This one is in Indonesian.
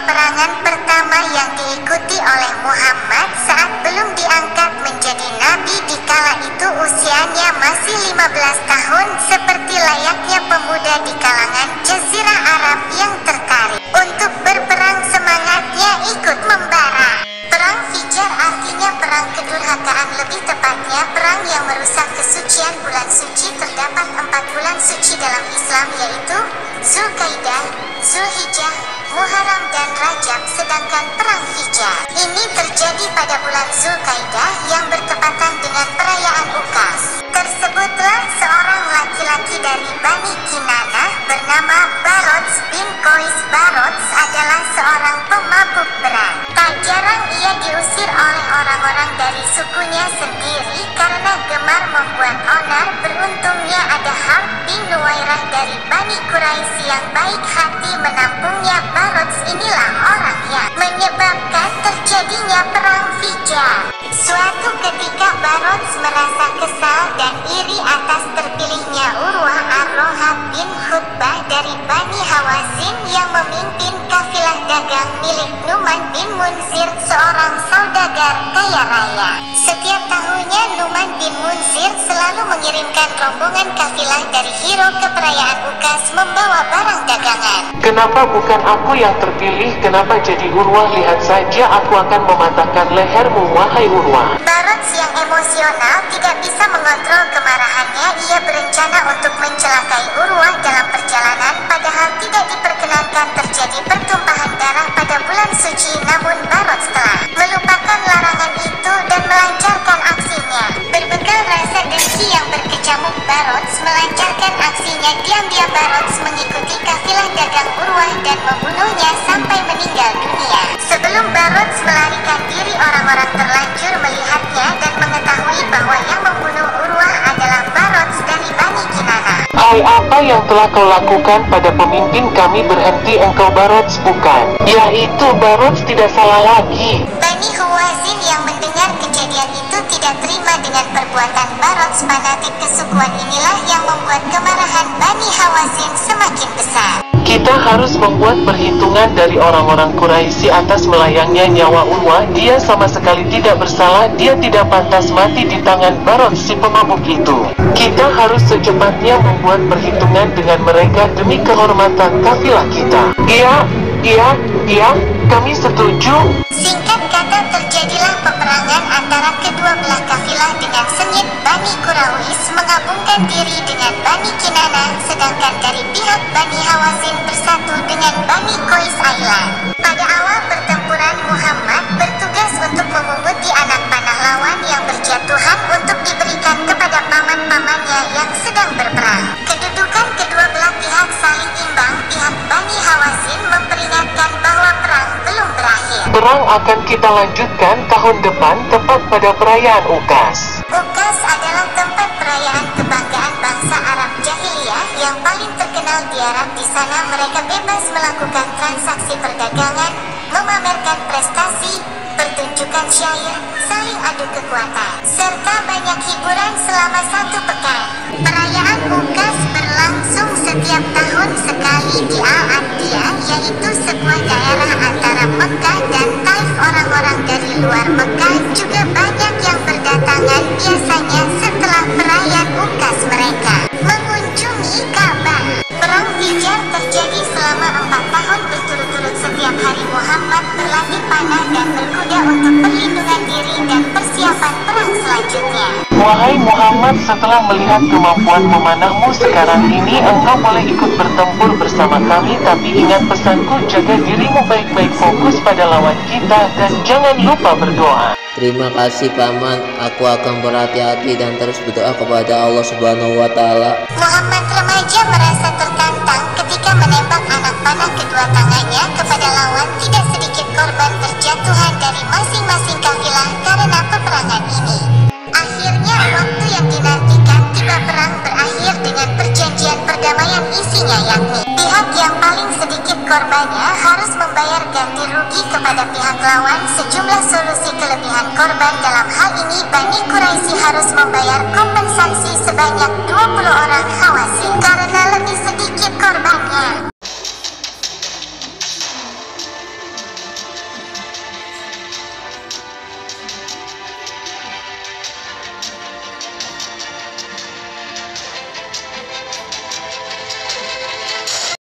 peperangan pertama yang diikuti oleh Muhammad saat belum diangkat menjadi nabi. Di kala itu usianya masih 15 tahun, seperti layaknya pemuda di kalangan Jazirah Arab yang tertarik untuk berperang. Semangatnya ikut membara. Perang Fijar artinya perang kedurhakaan, lebih tepatnya perang yang merusak kesucian bulan suci. Terdapat 4 bulan suci dalam Islam, yaitu Zulkaidah, Zulhijjah, Muharram dan Rajab, sedangkan perang Fijar ini terjadi pada bulan Zulkaidah yang bertepatan dengan perayaan Ukas. Tersebutlah seorang laki-laki dari Bani Kinanah bernama Barots bin Qais. Barots adalah seorang pemabuk berat. Tak jarang ia diusir oleh orang-orang dari sukunya sendiri karena gemar membuat onar. Beruntungnya ada Harb bin Nuwairah dari Bani Quraisy yang baik hati menampungnya. Barots inilah orang yang menyebabkan terjadinya perang Fijar. Suatu ketika Barots merasa kesal dan iri atas terpilihnya Urwah ar-Rohab bin Khutbah dari Bani Hawazin yang memimpin kafilah dagang milik Numan bin Munsir, seorang saudagar kaya raya. Setiap tahunnya Numan bin Munsir selalu mengirimkan rombongan kafilah dari Hiro ke perayaan Ukas membawa barang dagangan. Kenapa bukan aku yang terpilih? Kenapa jadi Urwah? Lihat saja, aku akan mematahkan lehermu, wahai Urwah. Barots yang emosional tidak bisa mengontrol kemarahannya. Ia berencana untuk mencelakai Urwah dalam perjalanan, padahal tidak diperkenankan terjadi pertumpahan darah pada bulan suci. Namun Barots telah melupakan larangan itu dan melancarkan aksinya. Berbekal rasa dengki yang berkecamuk, Barots melancarkan aksinya. Diam-diam Barots mengikuti kafilah dagang Urwah dan membunuhnya sampai meninggal dunia. Sebelum Barots melarikan diri, orang-orang terlanjur melihatnya dan mengetahui bahwa yang membunuh Urwah adalah Barots dari Bani Kinanah. Hai, apa yang telah kau lakukan pada pemimpin kami? Berhenti, engkau Barots bukan? Ya, itu Barots tidak salah lagi. Bani Hawazin yang mendengar kejadian itu tidak terima dengan perbuatan Barots. Fanatik kesukuan inilah yang membuat kemarahan Bani Hawazin semakin besar. Kita harus membuat perhitungan dari orang-orang Quraisy atas melayangnya nyawa Urwah. Dia sama sekali tidak bersalah. Dia tidak pantas mati di tangan Barots si pemabuk itu. Kita harus secepatnya membuat perhitungan dengan mereka demi kehormatan kafilah kita. Iya, kami setuju. Singkat kata, terjadilah peperangan antara kedua belah kafilah dengan sengit. Bani Quraisy menggabungkan diri dengan Bani Kinanah, sedangkan dari pihak Bani Hawazin bersatu dengan Bani Qais Ailan. Pada awal pertempuran, Muhammad bertugas untuk memunguti anak panah lawan yang berjatuhan untuk diberikan kepada paman-pamannya yang sedang berperang. Kedudukan kedua belah pihak saling imbang. Pihak Bani Hawazin memperingatkan bahwa perang belum berakhir. Perang akan kita lanjutkan tahun depan, tepat pada perayaan Ukas. Ukas adalah tempat perayaan kebanggaan bangsa Arab jahiliyah yang paling terkenal di Arab. Di sana mereka bebas melakukan transaksi perdagangan, memamerkan prestasi, pertunjukan syair, saling adu kekuatan, serta banyak hiburan selama 1 pekan. Perayaan Ukas berlangsung setiap tahun sekali di Al-Andiyah, yaitu sebuah daerah antara Mekah dan Taif. Orang-orang dari luar Mekah juga banyak yang berdatangan, biasanya setelah perayaan Ukas mereka mengunjungi Ka'bah. Perang Fijar terjadi selama 4 tahun berturut-turut. Setiap hari Muhammad berlatih panah dan berkuda untuk perlindungan diri dan persiapan perang selanjutnya. Wahai Muhammad, setelah melihat kemampuan memanahmu sekarang ini, engkau boleh ikut bertempur bersama kami. Tapi ingat pesanku, jaga dirimu baik-baik, fokus pada lawan kita, dan jangan lupa berdoa. Terima kasih Paman, aku akan berhati-hati dan terus berdoa kepada Allah Subhanahu wa Ta'ala. Muhammad remaja merasa tertantang ketika menembak anak panah kedua tangannya kepada lawan. Tidak sedikit korban berjatuhan dari masing-masing kafilah karena peperangan ini. Akhirnya waktu yang dinantikan tiba. Perang berakhir dengan perjanjian perdamaian, isinya yakni pihak yang paling sedikit korbannya harus membayar ganti rugi kepada pihak lawan sejumlah solusi kelebihan korban. Dalam hal ini Bani Quraisy harus membayar kompensasi sebanyak 20 orang